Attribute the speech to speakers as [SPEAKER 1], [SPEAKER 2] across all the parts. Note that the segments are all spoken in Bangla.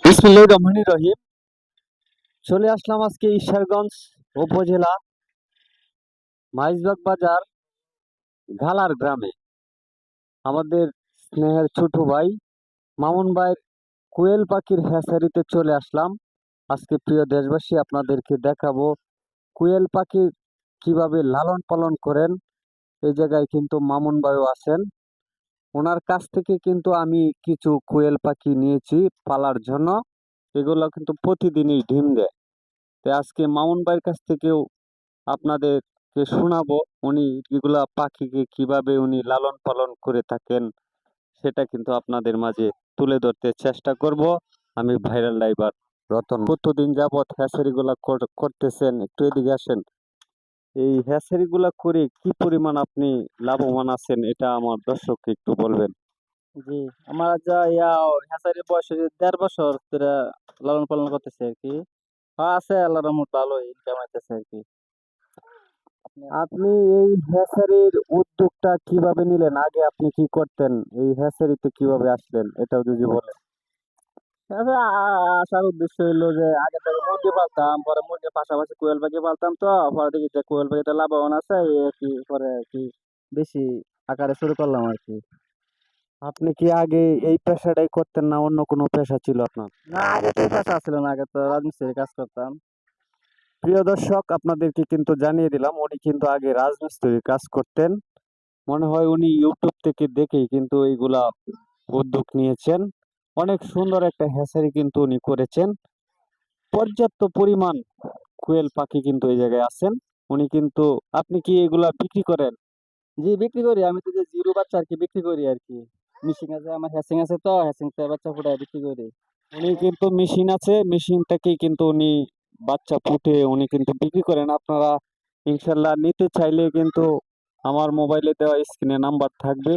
[SPEAKER 1] বিসমিল্লাহির রহমানির রহিম। চলে আসলাম আজকে ঈশ্বরগঞ্জ উপজেলা মাইজবাগ বাজার ঘালার গ্রামে। আমাদের স্নেহের ছোট ভাই মামুন ভাইয়ের কোয়েল পাখির হ্যাচারিতে চলে আসলাম। আজকে প্রিয় দেশবাসী, আপনাদেরকে দেখাবো কোয়েল পাখি কিভাবে লালন পালন করেন। এই জায়গায় কিন্তু মামুন ভাইও আছেন। ওনার কাছ থেকে কিন্তু আমি কিছু কোয়েল পাখি নিয়েছি পালার জন্য। এগুলো কিন্তু প্রতিদিনই ডিম দেয়। তো আজকে মামুন ভাইয়ের কাছ থেকেও আপনাদেরকে শোনাবো উনি এগুলা পাখিকে কিভাবে উনি লালন পালন করে থাকেন, সেটা কিন্তু আপনাদের মাঝে তুলে ধরতে চেষ্টা করব। আমি ভাইরাল লাইভার রতন। কতদিন যাবৎ হ্যাচারি গুলা করতেছেন, একটু এদিকে আসেন। এই হ্যাচারি গুলা করে কি পরিমাণ আপনি লাভবান আছেন, এটা আমার দর্শককে একটু বলবেন।
[SPEAKER 2] জি, আমার যা হ্যাচারির বয়স হচ্ছে ১.৫ বছর ধরে লালন পালন করতেছে আর কি। আছে আল্লাহর রহমত, ভালোই ইনকাম হইতেছে আর কি।
[SPEAKER 1] আপনি এই হ্যাচারির উদ্যোগটা কিভাবে নিলেন? আগে আপনি কি করতেন? এই হ্যাচারিতে কিভাবে আসলেন, এটাও যদি বলেন।
[SPEAKER 2] তবে আসার উদ্দেশ্য হইলো যে আগে থেকে মুরগি পালতাম, পরে মুরগির পাশাপাশি কোয়েল পাখি পালতাম, তো পরে দেখি যে কোয়েল পাখিতে লাভবান আছে, এই আর কি পরে আর কি বেশি আকারে শুরু করলাম আর কি।
[SPEAKER 1] আপনি কি আগে এই পেশাটাই করতেন, না অন্য কোনো পেশা ছিল আপনার?
[SPEAKER 2] না, আগে তো এই পেশা ছিল না, আগে তো রাজমিস্ত্রির কাজ করতাম।
[SPEAKER 1] প্রিয় দর্শক, আপনাদেরকে কিন্তু জানিয়ে দিলাম উনি কিন্তু আগে রাজমিস্ত্রির কাজ করতেন। মনে হয় উনি ইউটিউব থেকে দেখেই কিন্তু এইগুলা উদ্যোগ নিয়েছেন। অনেক সুন্দর একটা হ্যাচারি কিন্তু উনি করেছেন। পর্যাপ্ত পরিমাণ কোয়েল পাখি কিন্তু এই জায়গায় আছেন। উনি কিন্তু, আপনি কি এগুলা বিক্রি করেন?
[SPEAKER 2] জি, বিক্রি করি। আমি তো যে জিরো বাচ্চা আর কি বিক্রি করি আর কি। মিশিং আছে, আমার হ্যাচিং আছে, তো হ্যাচিং থেকে বাচ্চা ফুটায় বিক্রি করি।
[SPEAKER 1] উনি কিন্তু মেশিন আছে, মেশিন থেকেই কিন্তু উনি বাচ্চা ফুটে উনি কিন্তু বিক্রি করেন। আপনারা ইনশাল্লাহ নিতে চাইলে কিন্তু আমার মোবাইলে দেওয়া স্ক্রিনে নাম্বার থাকবে,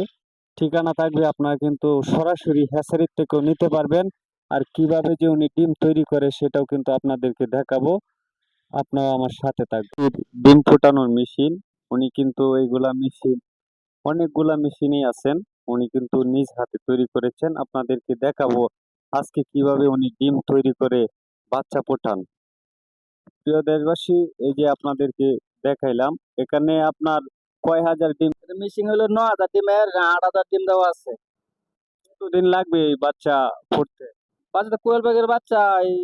[SPEAKER 1] ঠিকানা থাকবে, আপনারা কিন্তু সরাসরি হ্যাচারির থেকেও নিতে পারবেন। আর কিভাবে যে উনি ডিম তৈরি করে সেটাও কিন্তু আপনাদেরকে দেখাবো। আপনারা আমার সাথে থাকবেন। ডিম ফোটানোর মেশিন, উনি কিন্তু এইগুলা মেশিন, অনেকগুলা মেশিনই আছেন, উনি কিন্তু নিজ হাতে তৈরি করেছেন। আপনাদেরকে দেখাবো আজকে কিভাবে উনি ডিম তৈরি করে বাচ্চা ফোটান। প্রিয় দেশবাসী, এই যে আপনাদেরকে দেখাইলাম, এখানে আপনার কয় হাজার ডিম,
[SPEAKER 2] মিশিং হলো ৯,০০০ ডিমের, ৮,০০০ ডিম দেওয়া আছে।
[SPEAKER 1] কতদিন লাগবে এই বাচ্চা ফুটতে?
[SPEAKER 2] বাচ্চা কোয়েল পাখির বাচ্চা এই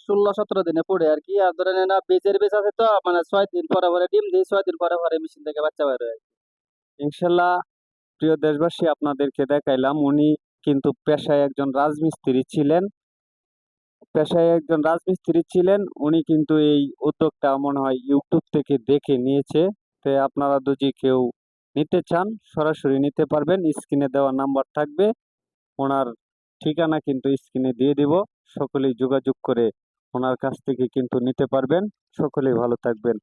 [SPEAKER 2] ১৬-১৭ দিনে পড়ে আর কি। আর ধরেন না, বেজের বেজ আছে, তো মানে ৬ দিন পরে পরে ডিম দিই, ৬ দিন পরে পরে মেশিন থেকে বাচ্চা বের হয়।
[SPEAKER 1] ইনশাল্লাহ। প্রিয় দেশবাসী, আপনাদেরকে দেখাইলাম উনি কিন্তু পেশায় একজন রাজমিস্ত্রি ছিলেন। উনি কিন্তু এই উদ্যোগটা মনে হয় ইউটিউব থেকে দেখে নিয়েছে। তো আপনারা যদি কেউ নিতে চান সরাসরি নিতে পারবেন, স্ক্রিনে দেওয়া নাম্বার থাকবে, ওনার ঠিকানা কিন্তু স্ক্রিনে দিয়ে দিব। সকলেই যোগাযোগ করে ওনার কাছ থেকে কিন্তু নিতে পারবেন। সকলেই ভালো থাকবেন।